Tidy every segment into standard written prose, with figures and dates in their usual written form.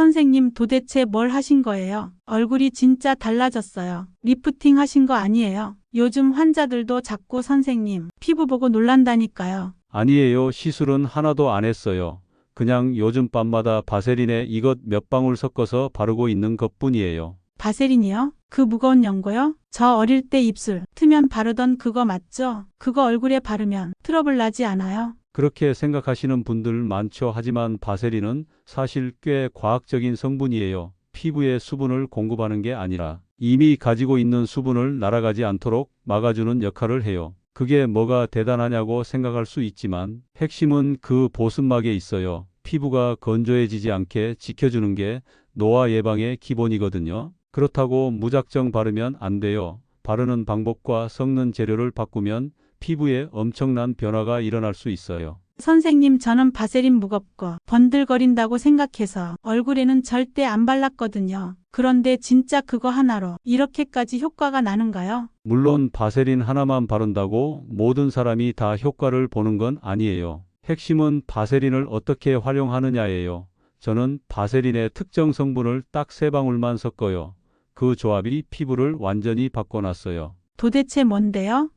선생님 도대체 뭘 하신 거예요? 얼굴이 진짜 달라졌어요. 리프팅 하신 거 아니에요? 요즘 환자들도 자꾸 선생님 피부 보고 놀란다니까요. 아니에요. 시술은 하나도 안 했어요. 그냥 요즘 밤마다 바세린에 이것 몇 방울 섞어서 바르고 있는 것뿐이에요. 바세린이요? 그 무거운 연고요? 저 어릴 때 입술 트면 바르던 그거 맞죠? 그거 얼굴에 바르면 트러블 나지 않아요? 그렇게 생각하시는 분들 많죠. 하지만 바세린은 사실 꽤 과학적인 성분이에요. 피부에 수분을 공급하는 게 아니라 이미 가지고 있는 수분을 날아가지 않도록 막아주는 역할을 해요. 그게 뭐가 대단하냐고 생각할 수 있지만 핵심은 그 보습막에 있어요. 피부가 건조해지지 않게 지켜주는 게 노화 예방의 기본이거든요. 그렇다고 무작정 바르면 안 돼요. 바르는 방법과 섞는 재료를 바꾸면 피부에 엄청난 변화가 일어날 수 있어요. 선생님, 저는 바세린 무겁고 번들거린다고 생각해서 얼굴에는 절대 안 발랐거든요. 그런데 진짜 그거 하나로 이렇게까지 효과가 나는가요? 물론 바세린 하나만 바른다고 모든 사람이 다 효과를 보는 건 아니에요. 핵심은 바세린을 어떻게 활용하느냐예요. 저는 바세린의 특정 성분을 딱 3방울만 섞어요. 그 조합이 피부를 완전히 바꿔놨어요. 도대체 뭔데요?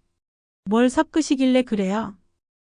뭘 섞으시길래 그래요?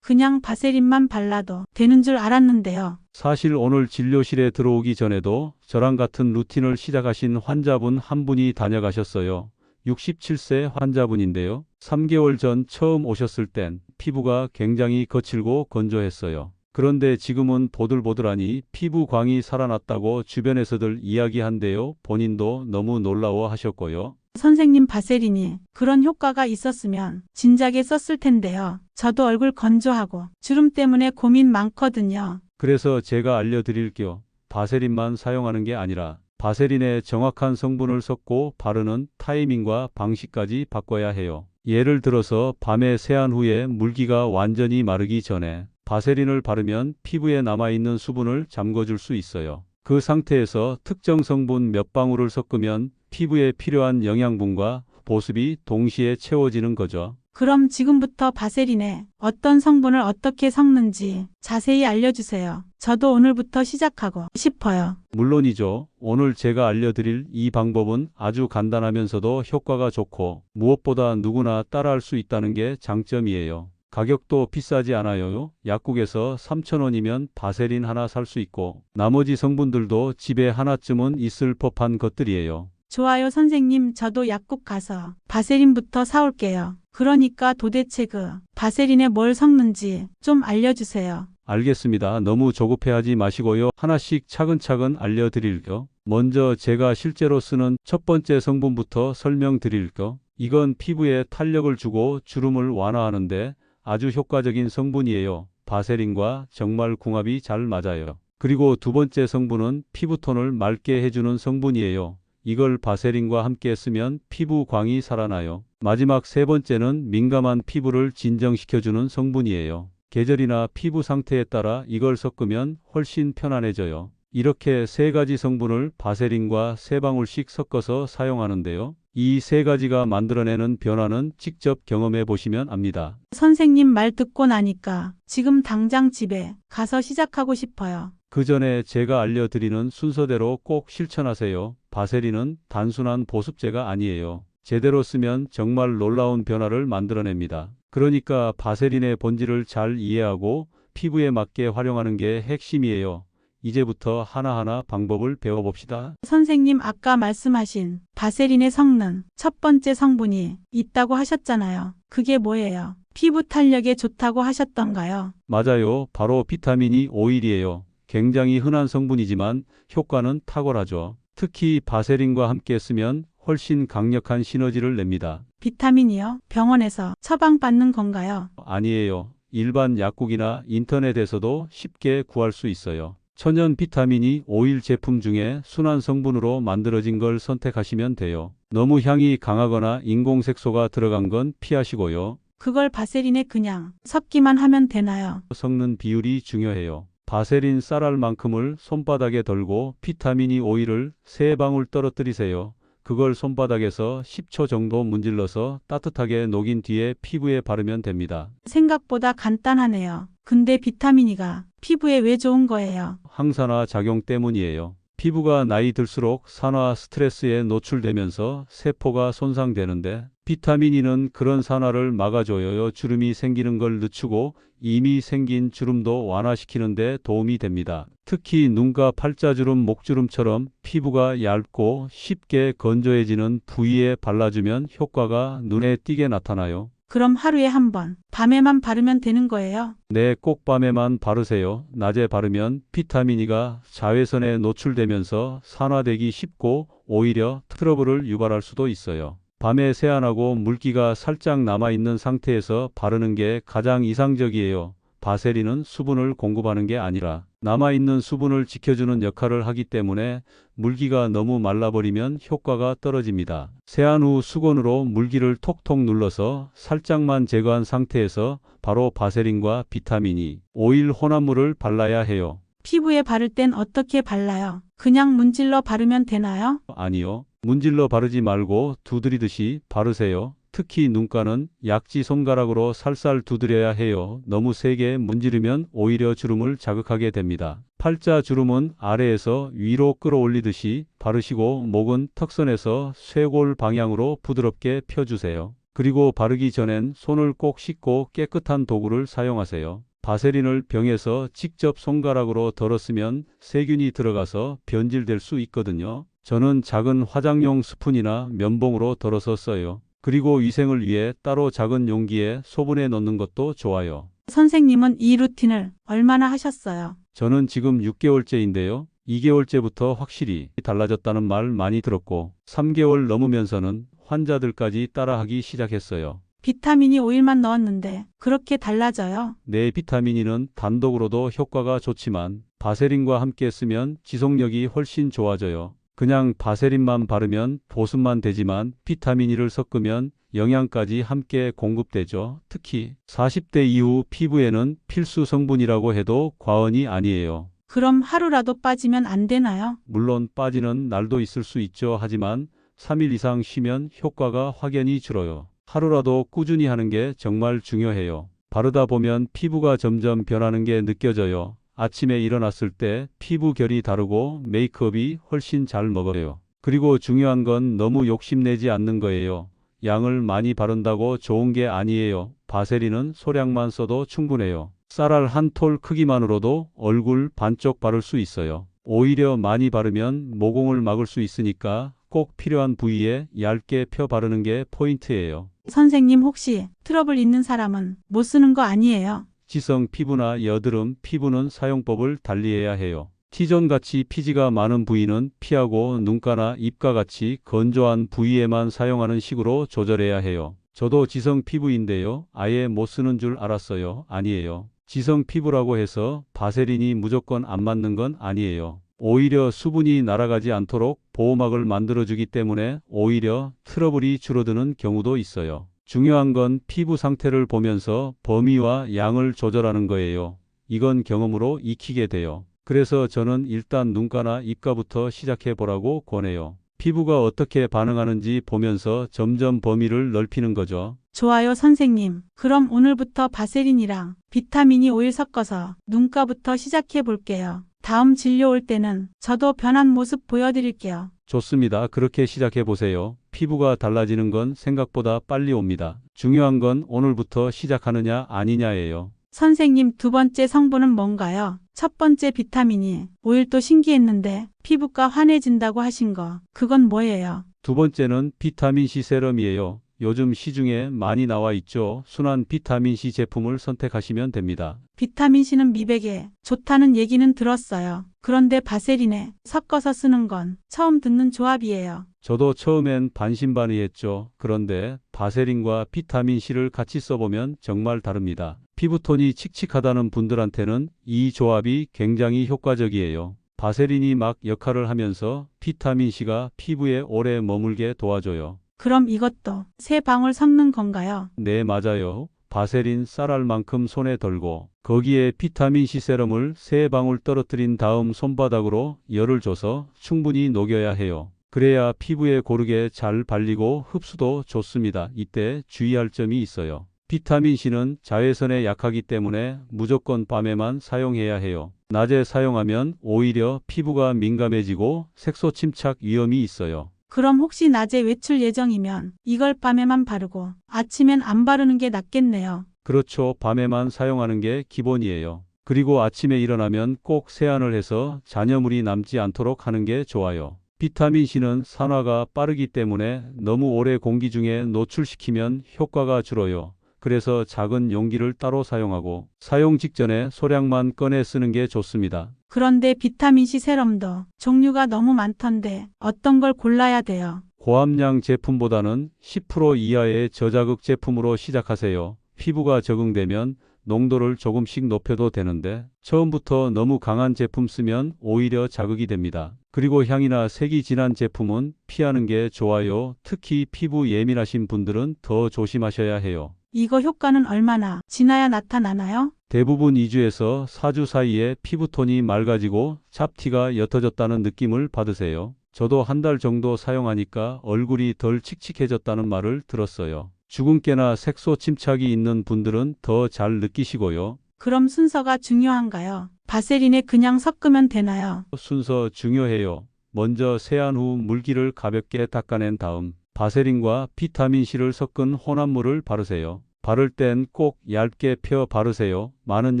그냥 바세린만 발라도 되는 줄 알았는데요. 사실 오늘 진료실에 들어오기 전에도 저랑 같은 루틴을 시작하신 환자분 한 분이 다녀가셨어요. 67세 환자분인데요. 3개월 전 처음 오셨을 땐 피부가 굉장히 거칠고 건조했어요. 그런데 지금은 보들보들하니 피부광이 살아났다고 주변에서들 이야기한대요. 본인도 너무 놀라워하셨고요. 선생님, 바세린이 그런 효과가 있었으면 진작에 썼을 텐데요. 저도 얼굴 건조하고 주름 때문에 고민 많거든요. 그래서 제가 알려드릴게요. 바세린만 사용하는 게 아니라 바세린에 정확한 성분을 섞고 바르는 타이밍과 방식까지 바꿔야 해요. 예를 들어서 밤에 세안 후에 물기가 완전히 마르기 전에 바세린을 바르면 피부에 남아있는 수분을 잠궈줄 수 있어요. 그 상태에서 특정 성분 몇 방울을 섞으면 피부에 필요한 영양분과 보습이 동시에 채워지는 거죠. 그럼 지금부터 바세린에 어떤 성분을 어떻게 섞는지 자세히 알려주세요. 저도 오늘부터 시작하고 싶어요. 물론이죠. 오늘 제가 알려드릴 이 방법은 아주 간단하면서도 효과가 좋고 무엇보다 누구나 따라할 수 있다는 게 장점이에요. 가격도 비싸지 않아요. 약국에서 3,000원이면 바세린 하나 살 수 있고 나머지 성분들도 집에 하나쯤은 있을 법한 것들이에요. 좋아요, 선생님. 저도 약국 가서 바세린부터 사올게요. 그러니까 도대체 그 바세린에 뭘 섞는지 좀 알려주세요. 알겠습니다. 너무 조급해하지 마시고요. 하나씩 차근차근 알려드릴게요. 먼저 제가 실제로 쓰는 첫 번째 성분부터 설명드릴게요. 이건 피부에 탄력을 주고 주름을 완화하는데 아주 효과적인 성분이에요. 바세린과 정말 궁합이 잘 맞아요. 그리고 두 번째 성분은 피부톤을 맑게 해주는 성분이에요. 이걸 바세린과 함께 쓰면 피부광이 살아나요. 마지막 세 번째는 민감한 피부를 진정시켜주는 성분이에요. 계절이나 피부 상태에 따라 이걸 섞으면 훨씬 편안해져요. 이렇게 세 가지 성분을 바세린과 3방울씩 섞어서 사용하는데요. 이 세 가지가 만들어내는 변화는 직접 경험해 보시면 압니다. 선생님 말 듣고 나니까 지금 당장 집에 가서 시작하고 싶어요. 그 전에 제가 알려드리는 순서대로 꼭 실천하세요. 바세린은 단순한 보습제가 아니에요. 제대로 쓰면 정말 놀라운 변화를 만들어냅니다. 그러니까 바세린의 본질을 잘 이해하고 피부에 맞게 활용하는 게 핵심이에요. 이제부터 하나하나 방법을 배워봅시다. 선생님 아까 말씀하신 바세린에 섞는 첫 번째 성분이 있다고 하셨잖아요. 그게 뭐예요? 피부 탄력에 좋다고 하셨던가요? 맞아요. 바로 비타민이 오일이에요. 굉장히 흔한 성분이지만 효과는 탁월하죠. 특히 바세린과 함께 쓰면 훨씬 강력한 시너지를 냅니다. 비타민이요? 병원에서 처방받는 건가요? 아니에요. 일반 약국이나 인터넷에서도 쉽게 구할 수 있어요. 천연 비타민이 오일 제품 중에 순한 성분으로 만들어진 걸 선택하시면 돼요. 너무 향이 강하거나 인공색소가 들어간 건 피하시고요. 그걸 바세린에 그냥 섞기만 하면 되나요? 섞는 비율이 중요해요. 바세린 쌀알만큼을 손바닥에 덜고 비타민이 오일을 3방울 떨어뜨리세요. 그걸 손바닥에서 10초 정도 문질러서 따뜻하게 녹인 뒤에 피부에 바르면 됩니다. 생각보다 간단하네요. 근데 비타민이가 피부에 왜 좋은 거예요? 항산화 작용 때문이에요. 피부가 나이 들수록 산화 스트레스에 노출되면서 세포가 손상되는데 비타민 E는 그런 산화를 막아줘요. 주름이 생기는 걸 늦추고 이미 생긴 주름도 완화시키는 데 도움이 됩니다. 특히 눈가 팔자주름, 목주름처럼 피부가 얇고 쉽게 건조해지는 부위에 발라주면 효과가 눈에 띄게 나타나요. 그럼 하루에 한 번, 밤에만 바르면 되는 거예요? 네, 꼭 밤에만 바르세요. 낮에 바르면 비타민 E가 자외선에 노출되면서 산화되기 쉽고 오히려 트러블을 유발할 수도 있어요. 밤에 세안하고 물기가 살짝 남아있는 상태에서 바르는 게 가장 이상적이에요. 바세린은 수분을 공급하는 게 아니라 남아있는 수분을 지켜주는 역할을 하기 때문에 물기가 너무 말라버리면 효과가 떨어집니다. 세안 후 수건으로 물기를 톡톡 눌러서 살짝만 제거한 상태에서 바로 바세린과 비타민 E, 오일 혼합물을 발라야 해요. 피부에 바를 땐 어떻게 발라요? 그냥 문질러 바르면 되나요? 아니요. 문질러 바르지 말고 두드리듯이 바르세요. 특히 눈가는 약지 손가락으로 살살 두드려야 해요. 너무 세게 문지르면 오히려 주름을 자극하게 됩니다. 팔자 주름은 아래에서 위로 끌어올리듯이 바르시고 목은 턱선에서 쇄골 방향으로 부드럽게 펴주세요. 그리고 바르기 전엔 손을 꼭 씻고 깨끗한 도구를 사용하세요. 바세린을 병에서 직접 손가락으로 덜었으면 세균이 들어가서 변질될 수 있거든요. 저는 작은 화장용 스푼이나 면봉으로 덜어서 써요. 그리고 위생을 위해 따로 작은 용기에 소분해 넣는 것도 좋아요. 선생님은 이 루틴을 얼마나 하셨어요? 저는 지금 6개월째인데요. 2개월째부터 확실히 달라졌다는 말 많이 들었고 3개월 넘으면서는 환자들까지 따라하기 시작했어요. 비타민이 오일만 넣었는데 그렇게 달라져요? 네, 비타민이는 단독으로도 효과가 좋지만 바세린과 함께 쓰면 지속력이 훨씬 좋아져요. 그냥 바세린만 바르면 보습만 되지만 비타민 E를 섞으면 영양까지 함께 공급되죠. 특히 40대 이후 피부에는 필수 성분이라고 해도 과언이 아니에요. 그럼 하루라도 빠지면 안 되나요? 물론 빠지는 날도 있을 수 있죠. 하지만 3일 이상 쉬면 효과가 확연히 줄어요. 하루라도 꾸준히 하는 게 정말 중요해요. 바르다 보면 피부가 점점 변하는 게 느껴져요. 아침에 일어났을 때 피부 결이 다르고 메이크업이 훨씬 잘 먹어요. 그리고 중요한 건 너무 욕심내지 않는 거예요. 양을 많이 바른다고 좋은 게 아니에요. 바세린은 소량만 써도 충분해요. 쌀알 한 톨 크기만으로도 얼굴 반쪽 바를 수 있어요. 오히려 많이 바르면 모공을 막을 수 있으니까 꼭 필요한 부위에 얇게 펴 바르는 게 포인트예요. 선생님 혹시 트러블 있는 사람은 못 쓰는 거 아니에요? 지성 피부나 여드름 피부는 사용법을 달리해야 해요. T존같이 피지가 많은 부위는 피하고 눈가나 입과 같이 건조한 부위에만 사용하는 식으로 조절해야 해요. 저도 지성 피부인데요. 아예 못 쓰는 줄 알았어요. 아니에요. 지성 피부라고 해서 바세린이 무조건 안 맞는 건 아니에요. 오히려 수분이 날아가지 않도록 보호막을 만들어주기 때문에 오히려 트러블이 줄어드는 경우도 있어요. 중요한 건 피부 상태를 보면서 범위와 양을 조절하는 거예요. 이건 경험으로 익히게 돼요. 그래서 저는 일단 눈가나 입가부터 시작해 보라고 권해요. 피부가 어떻게 반응하는지 보면서 점점 범위를 넓히는 거죠. 좋아요, 선생님. 그럼 오늘부터 바세린이랑 비타민이 오일 섞어서 눈가부터 시작해 볼게요. 다음 진료 올 때는 저도 변한 모습 보여드릴게요. 좋습니다. 그렇게 시작해 보세요. 피부가 달라지는 건 생각보다 빨리 옵니다. 중요한 건 오늘부터 시작하느냐 아니냐예요. 선생님, 두 번째 성분은 뭔가요? 첫 번째 비타민이 오일도 신기했는데 피부가 환해진다고 하신 거, 그건 뭐예요? 두 번째는 비타민C 세럼이에요. 요즘 시중에 많이 나와 있죠. 순한 비타민C 제품을 선택하시면 됩니다. 비타민C는 미백에 좋다는 얘기는 들었어요. 그런데 바세린에 섞어서 쓰는 건 처음 듣는 조합이에요. 저도 처음엔 반신반의했죠. 그런데 바세린과 비타민C를 같이 써보면 정말 다릅니다. 피부톤이 칙칙하다는 분들한테는 이 조합이 굉장히 효과적이에요. 바세린이 막 역할을 하면서 비타민C가 피부에 오래 머물게 도와줘요. 그럼 이것도 세 방울 섞는 건가요? 네, 맞아요. 바세린 쌀알만큼 손에 덜고 거기에 비타민C 세럼을 3방울 떨어뜨린 다음 손바닥으로 열을 줘서 충분히 녹여야 해요. 그래야 피부에 고르게 잘 발리고 흡수도 좋습니다. 이때 주의할 점이 있어요. 비타민C는 자외선에 약하기 때문에 무조건 밤에만 사용해야 해요. 낮에 사용하면 오히려 피부가 민감해지고 색소 침착 위험이 있어요. 그럼 혹시 낮에 외출 예정이면 이걸 밤에만 바르고 아침엔 안 바르는 게 낫겠네요. 그렇죠. 밤에만 사용하는 게 기본이에요. 그리고 아침에 일어나면 꼭 세안을 해서 잔여물이 남지 않도록 하는 게 좋아요. 비타민C는 산화가 빠르기 때문에 너무 오래 공기 중에 노출시키면 효과가 줄어요. 그래서 작은 용기를 따로 사용하고 사용 직전에 소량만 꺼내 쓰는 게 좋습니다. 그런데 비타민C 세럼도 종류가 너무 많던데 어떤 걸 골라야 돼요? 고함량 제품보다는 10% 이하의 저자극 제품으로 시작하세요. 피부가 적응되면 농도를 조금씩 높여도 되는데 처음부터 너무 강한 제품 쓰면 오히려 자극이 됩니다. 그리고 향이나 색이 진한 제품은 피하는 게 좋아요. 특히 피부 예민하신 분들은 더 조심하셔야 해요. 이거 효과는 얼마나 지나야 나타나나요? 대부분 2주에서 4주 사이에 피부톤이 맑아지고 잡티가 옅어졌다는 느낌을 받으세요. 저도 한 달 정도 사용하니까 얼굴이 덜 칙칙해졌다는 말을 들었어요. 주근깨나 색소 침착이 있는 분들은 더 잘 느끼시고요. 그럼 순서가 중요한가요? 바세린에 그냥 섞으면 되나요? 순서 중요해요. 먼저 세안 후 물기를 가볍게 닦아낸 다음 바세린과 비타민C를 섞은 혼합물을 바르세요. 바를 땐 꼭 얇게 펴 바르세요. 많은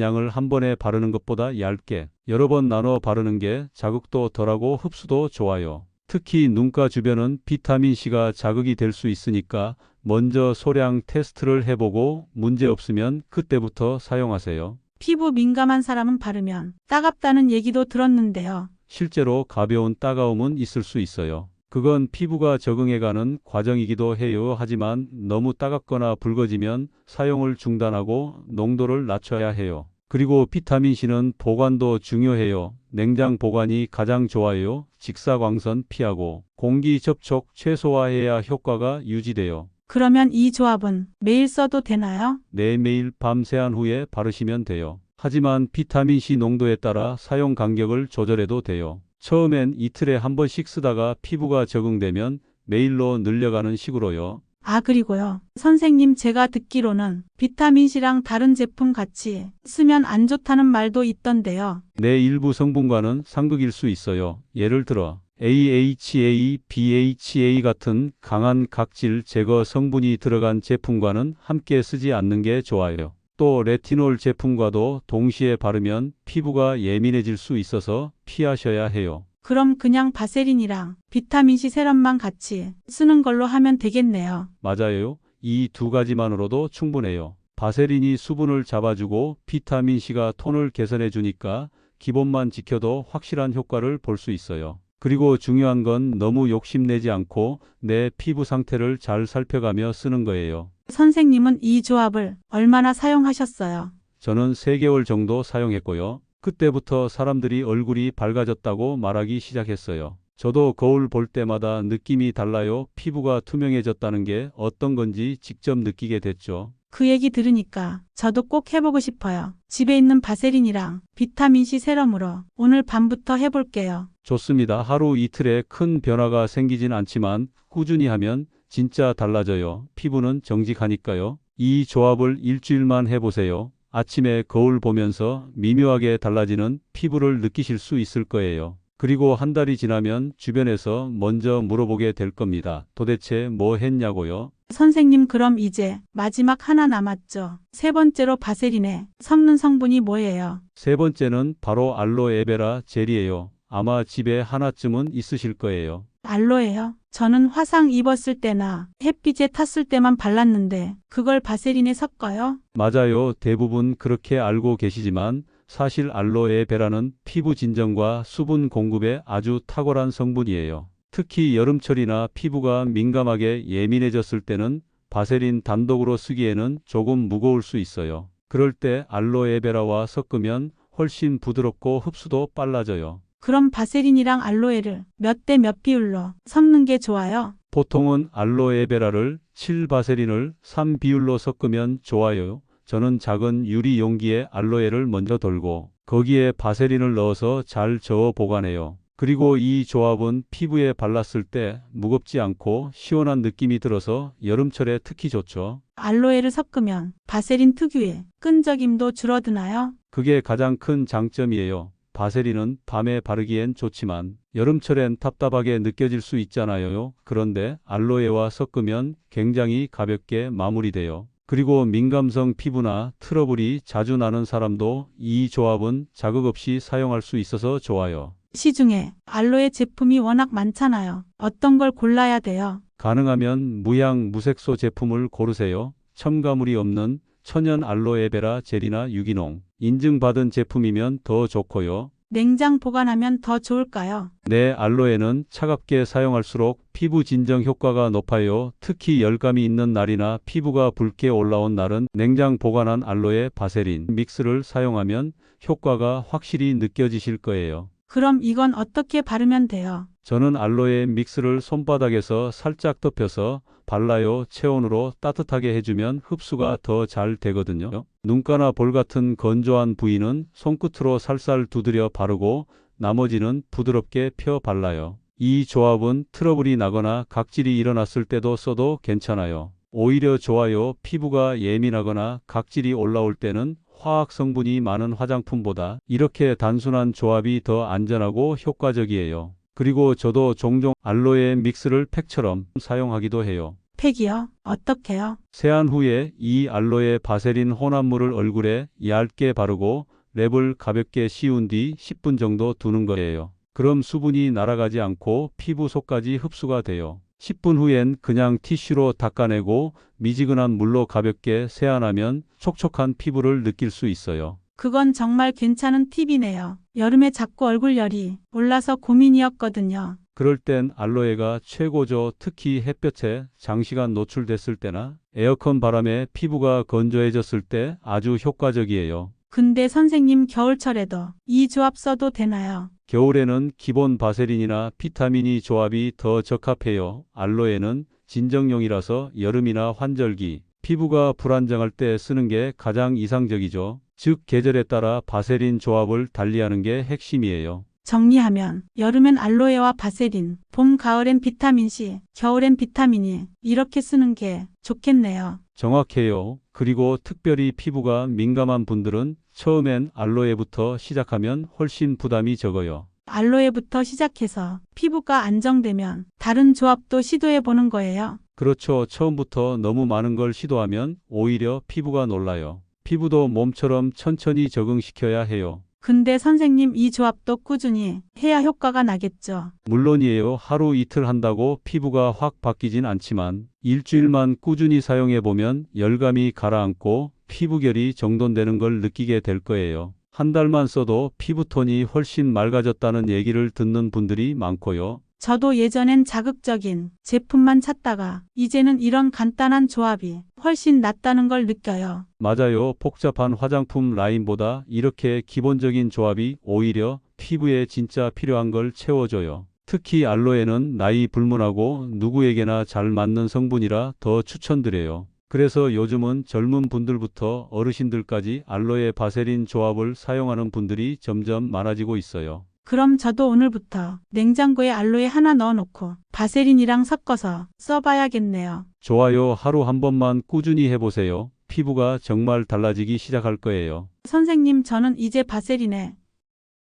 양을 한 번에 바르는 것보다 얇게 여러 번 나눠 바르는 게 자극도 덜하고 흡수도 좋아요. 특히 눈가 주변은 비타민C가 자극이 될 수 있으니까 먼저 소량 테스트를 해보고 문제 없으면 그때부터 사용하세요. 피부 민감한 사람은 바르면 따갑다는 얘기도 들었는데요. 실제로 가벼운 따가움은 있을 수 있어요. 그건 피부가 적응해가는 과정이기도 해요. 하지만 너무 따갑거나 붉어지면 사용을 중단하고 농도를 낮춰야 해요. 그리고 비타민C는 보관도 중요해요. 냉장 보관이 가장 좋아요. 직사광선 피하고 공기 접촉 최소화해야 효과가 유지돼요. 그러면 이 조합은 매일 써도 되나요? 네, 매일 밤 세안 후에 바르시면 돼요. 하지만 비타민C 농도에 따라 사용 간격을 조절해도 돼요. 처음엔 이틀에 한 번씩 쓰다가 피부가 적응되면 매일로 늘려가는 식으로요. 아, 그리고요. 선생님, 제가 듣기로는 비타민C랑 다른 제품 같이 쓰면 안 좋다는 말도 있던데요. 내 일부 성분과는 상극일 수 있어요. 예를 들어 AHA, BHA 같은 강한 각질 제거 성분이 들어간 제품과는 함께 쓰지 않는 게 좋아요. 또 레티놀 제품과도 동시에 바르면 피부가 예민해질 수 있어서 피하셔야 해요. 그럼 그냥 바세린이랑 비타민C 세럼만 같이 쓰는 걸로 하면 되겠네요. 맞아요. 이 두 가지만으로도 충분해요. 바세린이 수분을 잡아주고 비타민C가 톤을 개선해 주니까 기본만 지켜도 확실한 효과를 볼 수 있어요. 그리고 중요한 건 너무 욕심내지 않고 내 피부 상태를 잘 살펴가며 쓰는 거예요. 선생님은 이 조합을 얼마나 사용하셨어요? 저는 3개월 정도 사용했고요. 그때부터 사람들이 얼굴이 밝아졌다고 말하기 시작했어요. 저도 거울 볼 때마다 느낌이 달라요. 피부가 투명해졌다는 게 어떤 건지 직접 느끼게 됐죠. 그 얘기 들으니까 저도 꼭 해보고 싶어요. 집에 있는 바세린이랑 비타민C 세럼으로 오늘 밤부터 해볼게요. 좋습니다. 하루 이틀에 큰 변화가 생기진 않지만 꾸준히 하면 진짜 달라져요. 피부는 정직하니까요. 이 조합을 일주일만 해보세요. 아침에 거울 보면서 미묘하게 달라지는 피부를 느끼실 수 있을 거예요. 그리고 한 달이 지나면 주변에서 먼저 물어보게 될 겁니다. 도대체 뭐 했냐고요? 선생님, 그럼 이제 마지막 하나 남았죠. 세 번째로 바세린에 섞는 성분이 뭐예요? 세 번째는 바로 알로에베라 젤이에요. 아마 집에 하나쯤은 있으실 거예요. 알로에요? 저는 화상 입었을 때나 햇빛에 탔을 때만 발랐는데 그걸 바세린에 섞어요? 맞아요. 대부분 그렇게 알고 계시지만 사실 알로에베라는 피부 진정과 수분 공급에 아주 탁월한 성분이에요. 특히 여름철이나 피부가 민감하게 예민해졌을 때는 바세린 단독으로 쓰기에는 조금 무거울 수 있어요. 그럴 때 알로에베라와 섞으면 훨씬 부드럽고 흡수도 빨라져요. 그럼 바세린이랑 알로에를 몇 대 몇 비율로 섞는 게 좋아요? 보통은 알로에베라를 7, 바세린을 3 비율로 섞으면 좋아요. 저는 작은 유리 용기에 알로에를 먼저 돌고 거기에 바세린을 넣어서 잘 저어 보관해요. 그리고 이 조합은 피부에 발랐을 때 무겁지 않고 시원한 느낌이 들어서 여름철에 특히 좋죠. 알로에를 섞으면 바세린 특유의 끈적임도 줄어드나요? 그게 가장 큰 장점이에요. 바세린은 밤에 바르기엔 좋지만 여름철엔 답답하게 느껴질 수 있잖아요. 그런데 알로에와 섞으면 굉장히 가볍게 마무리돼요. 그리고 민감성 피부나 트러블이 자주 나는 사람도 이 조합은 자극 없이 사용할 수 있어서 좋아요. 시중에 알로에 제품이 워낙 많잖아요. 어떤 걸 골라야 돼요? 가능하면 무향 무색소 제품을 고르세요. 첨가물이 없는 천연 알로에베라 젤이나 유기농 인증받은 제품이면 더 좋고요. 냉장 보관하면 더 좋을까요? 네, 알로에는 차갑게 사용할수록 피부 진정 효과가 높아요. 특히 열감이 있는 날이나 피부가 붉게 올라온 날은 냉장 보관한 알로에 바세린 믹스를 사용하면 효과가 확실히 느껴지실 거예요. 그럼 이건 어떻게 바르면 돼요? 저는 알로에 믹스를 손바닥에서 살짝 덮여서 발라요. 체온으로 따뜻하게 해주면 흡수가 더 잘 되거든요. 눈가나 볼 같은 건조한 부위는 손끝으로 살살 두드려 바르고 나머지는 부드럽게 펴 발라요. 이 조합은 트러블이 나거나 각질이 일어났을 때도 써도 괜찮아요. 오히려 좋아요. 피부가 예민하거나 각질이 올라올 때는 화학 성분이 많은 화장품보다 이렇게 단순한 조합이 더 안전하고 효과적이에요. 그리고 저도 종종 알로에 믹스를 팩처럼 사용하기도 해요. 팩이요? 어떻게요? 세안 후에 이 알로에 바세린 혼합물을 얼굴에 얇게 바르고 랩을 가볍게 씌운 뒤 10분 정도 두는 거예요. 그럼 수분이 날아가지 않고 피부 속까지 흡수가 돼요. 10분 후엔 그냥 티슈로 닦아내고 미지근한 물로 가볍게 세안하면 촉촉한 피부를 느낄 수 있어요. 그건 정말 괜찮은 팁이네요. 여름에 자꾸 얼굴 열이 올라서 고민이었거든요. 그럴 땐 알로에가 최고죠. 특히 햇볕에 장시간 노출됐을 때나 에어컨 바람에 피부가 건조해졌을 때 아주 효과적이에요. 근데 선생님 겨울철에도 이 조합 써도 되나요? 겨울에는 기본 바세린이나 비타민이 조합이 더 적합해요. 알로에는 진정용이라서 여름이나 환절기, 피부가 불안정할 때 쓰는 게 가장 이상적이죠. 즉 계절에 따라 바세린 조합을 달리하는 게 핵심이에요. 정리하면 여름엔 알로에와 바세린, 봄, 가을엔 비타민C, 겨울엔 비타민E 이렇게 쓰는 게 좋겠네요. 정확해요. 그리고 특별히 피부가 민감한 분들은 처음엔 알로에부터 시작하면 훨씬 부담이 적어요. 알로에부터 시작해서 피부가 안정되면 다른 조합도 시도해 보는 거예요. 그렇죠. 처음부터 너무 많은 걸 시도하면 오히려 피부가 놀라요. 피부도 몸처럼 천천히 적응시켜야 해요. 근데 선생님 이 조합도 꾸준히 해야 효과가 나겠죠. 물론이에요. 하루 이틀 한다고 피부가 확 바뀌진 않지만 일주일만 꾸준히 사용해 보면 열감이 가라앉고 피부결이 정돈되는 걸 느끼게 될 거예요. 한 달만 써도 피부톤이 훨씬 맑아졌다는 얘기를 듣는 분들이 많고요. 저도 예전엔 자극적인 제품만 찾다가 이제는 이런 간단한 조합이 훨씬 낫다는 걸 느껴요. 맞아요. 복잡한 화장품 라인보다 이렇게 기본적인 조합이 오히려 피부에 진짜 필요한 걸 채워줘요. 특히 알로에는 나이 불문하고 누구에게나 잘 맞는 성분이라 더 추천드려요. 그래서 요즘은 젊은 분들부터 어르신들까지 알로에 바세린 조합을 사용하는 분들이 점점 많아지고 있어요. 그럼 저도 오늘부터 냉장고에 알로에 하나 넣어놓고 바세린이랑 섞어서 써봐야겠네요. 좋아요. 하루 한 번만 꾸준히 해보세요. 피부가 정말 달라지기 시작할 거예요. 선생님, 저는 이제 바세린에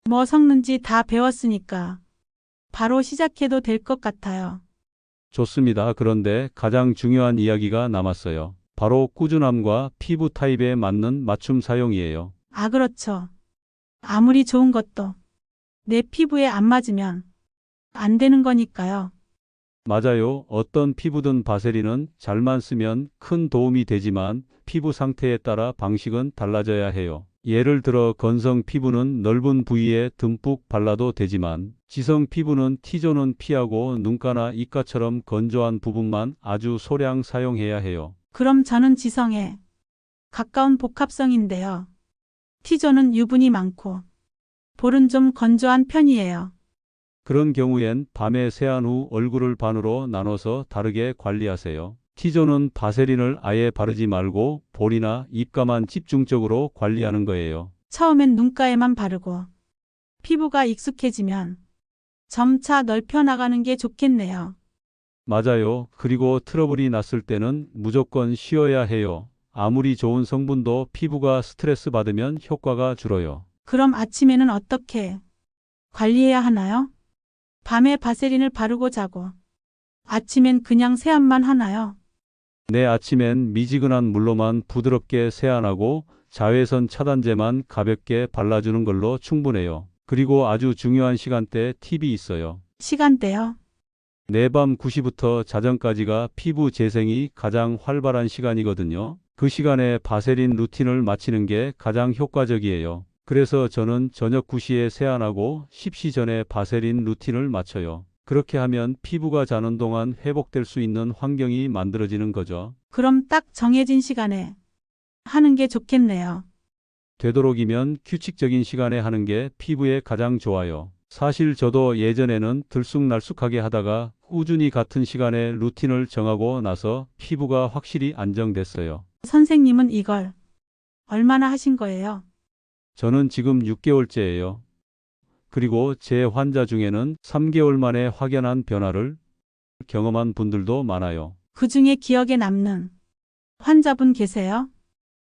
뭐 섞는지 다 배웠으니까 바로 시작해도 될 것 같아요. 좋습니다. 그런데 가장 중요한 이야기가 남았어요. 바로 꾸준함과 피부 타입에 맞는 맞춤 사용이에요. 아, 그렇죠. 아무리 좋은 것도 내 피부에 안 맞으면 안 되는 거니까요. 맞아요. 어떤 피부든 바세린은 잘만 쓰면 큰 도움이 되지만 피부 상태에 따라 방식은 달라져야 해요. 예를 들어 건성 피부는 넓은 부위에 듬뿍 발라도 되지만 지성 피부는 T존은 피하고 눈가나 입가처럼 건조한 부분만 아주 소량 사용해야 해요. 그럼 저는 지성에 가까운 복합성인데요. T존은 유분이 많고 볼은 좀 건조한 편이에요. 그런 경우엔 밤에 세안 후 얼굴을 반으로 나눠서 다르게 관리하세요. T존은 바세린을 아예 바르지 말고 볼이나 입가만 집중적으로 관리하는 거예요. 처음엔 눈가에만 바르고 피부가 익숙해지면 점차 넓혀 나가는 게 좋겠네요. 맞아요. 그리고 트러블이 났을 때는 무조건 쉬어야 해요. 아무리 좋은 성분도 피부가 스트레스 받으면 효과가 줄어요. 그럼 아침에는 어떻게 관리해야 하나요? 밤에 바세린을 바르고 자고 아침엔 그냥 세안만 하나요? 네, 아침엔 미지근한 물로만 부드럽게 세안하고 자외선 차단제만 가볍게 발라주는 걸로 충분해요. 그리고 아주 중요한 시간대 팁이 있어요. 시간대요. 네, 밤 9시부터 자정까지가 피부 재생이 가장 활발한 시간이거든요. 그 시간에 바세린 루틴을 마치는 게 가장 효과적이에요. 그래서 저는 저녁 9시에 세안하고 10시 전에 바세린 루틴을 마쳐요. 그렇게 하면 피부가 자는 동안 회복될 수 있는 환경이 만들어지는 거죠. 그럼 딱 정해진 시간에 하는 게 좋겠네요. 되도록이면 규칙적인 시간에 하는 게 피부에 가장 좋아요. 사실 저도 예전에는 들쑥날쑥하게 하다가 꾸준히 같은 시간에 루틴을 정하고 나서 피부가 확실히 안정됐어요. 선생님은 이걸 얼마나 하신 거예요? 저는 지금 6개월째예요. 그리고 제 환자 중에는 3개월 만에 확연한 변화를 경험한 분들도 많아요. 그 중에 기억에 남는 환자분 계세요?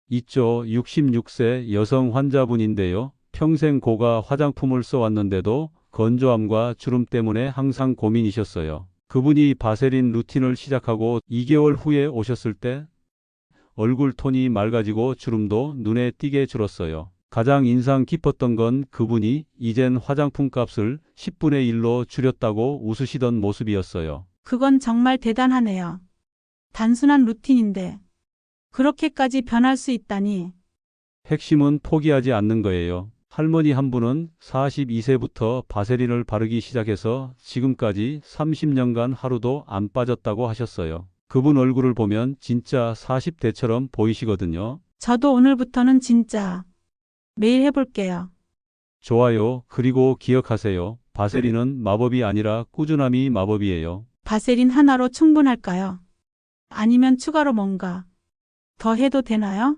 있죠. 66세 여성 환자분인데요. 평생 고가 화장품을 써왔는데도 건조함과 주름 때문에 항상 고민이셨어요. 그분이 바세린 루틴을 시작하고 2개월 후에 오셨을 때 얼굴 톤이 맑아지고 주름도 눈에 띄게 줄었어요. 가장 인상 깊었던 건 그분이 이젠 화장품 값을 10분의 1로 줄였다고 웃으시던 모습이었어요. 그건 정말 대단하네요. 단순한 루틴인데 그렇게까지 변할 수 있다니. 핵심은 포기하지 않는 거예요. 할머니 한 분은 42세부터 바세린을 바르기 시작해서 지금까지 30년간 하루도 안 빠졌다고 하셨어요. 그분 얼굴을 보면 진짜 40대처럼 보이시거든요. 저도 오늘부터는 진짜 매일 해볼게요. 좋아요. 그리고 기억하세요. 바세린은 마법이 아니라 꾸준함이 마법이에요. 바세린 하나로 충분할까요? 아니면 추가로 뭔가 더 해도 되나요?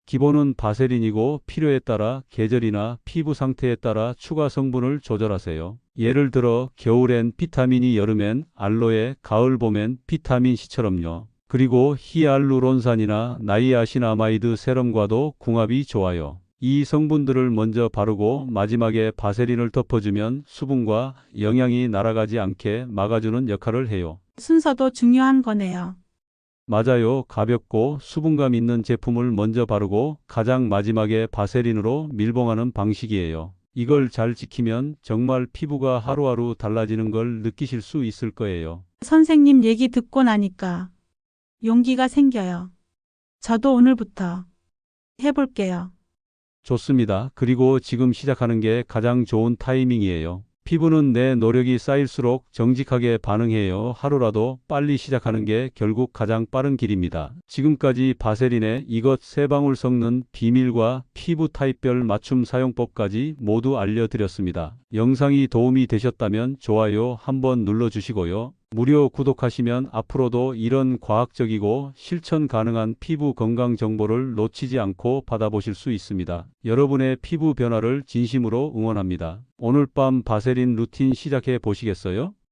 기본은 바세린이고 필요에 따라 계절이나 피부 상태에 따라 추가 성분을 조절하세요. 예를 들어 겨울엔 비타민이, 여름엔 알로에, 가을 봄엔 비타민 C처럼요. 그리고 히알루론산이나 나이아신아마이드 세럼과도 궁합이 좋아요. 이 성분들을 먼저 바르고 마지막에 바세린을 덮어주면 수분과 영양이 날아가지 않게 막아주는 역할을 해요. 순서도 중요한 거네요. 맞아요. 가볍고 수분감 있는 제품을 먼저 바르고 가장 마지막에 바세린으로 밀봉하는 방식이에요. 이걸 잘 지키면 정말 피부가 하루하루 달라지는 걸 느끼실 수 있을 거예요. 선생님 얘기 듣고 나니까 용기가 생겨요. 저도 오늘부터 해볼게요. 좋습니다. 그리고 지금 시작하는 게 가장 좋은 타이밍이에요. 피부는 내 노력이 쌓일수록 정직하게 반응해요. 하루라도 빨리 시작하는 게 결국 가장 빠른 길입니다. 지금까지 바세린의 이것 세 방울 섞는 비밀과 피부 타입별 맞춤 사용법까지 모두 알려드렸습니다. 영상이 도움이 되셨다면 좋아요 한번 눌러주시고요. 무료 구독하시면 앞으로도 이런 과학적이고 실천 가능한 피부 건강 정보를 놓치지 않고 받아보실 수 있습니다. 여러분의 피부 변화를 진심으로 응원합니다. 오늘 밤 바세린 루틴 시작해 보시겠어요?